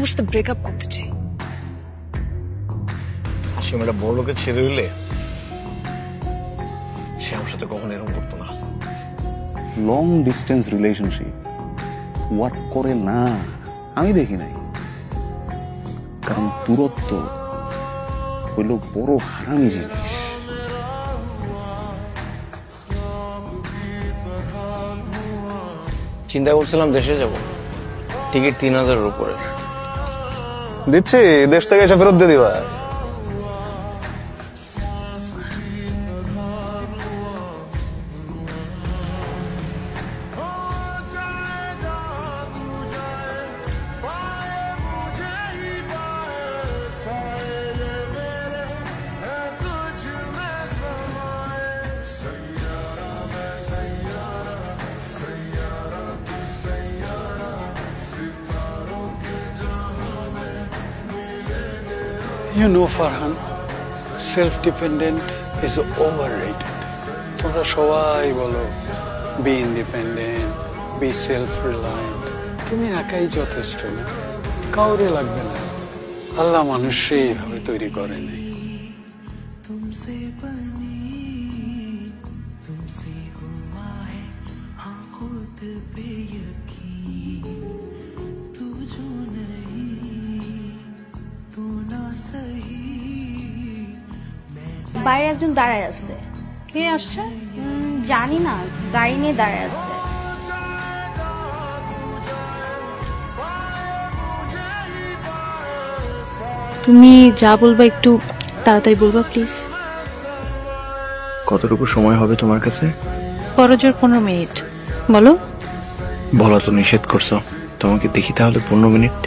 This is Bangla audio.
তোমার সাথে ব্রেকআপ করতে চাই। আসলে একটা বড় লোকের ছেড়ে হইলে সে আমার সাথে কখনো এরকম করতো না। লং ডিস্টেন্স রিলেশনশিপ ওয়ার্ক করে না, আমি দেখি নাই। কারণ দূরত্ব হইল বড় হারামি জিনিস। চিন্তা করছিলাম দেশে যাব, টিকিট 3000-এর উপরে। দিচ্ছি, দেশ থেকে এসে ফেরত দিয়ে দিবা। You know, Farhan, self-dependent is overrated. তোমরা সবাই বলো be independent, be self-reliant. তুমি একাই যথেষ্ট না, কাউরে লাগবে না। আল্লাহ মানুষকে এইভাবে তৈরি করেনি। বাইরে একজন দাঁড়ায় আছে। কে আসছে? জানি না, গাড়ি নিয়ে দাঁড়ায় আছে। তুমি যা বলবা একটু তাড়াতাড়ি বলবা প্লিজ। কতটুকু সময় হবে তোমার কাছে? করজোর 15 মিনিট। বলো। বলা তো নিষেধ করছো, তোমাকে দেখি তাহলে 15 মিনিট।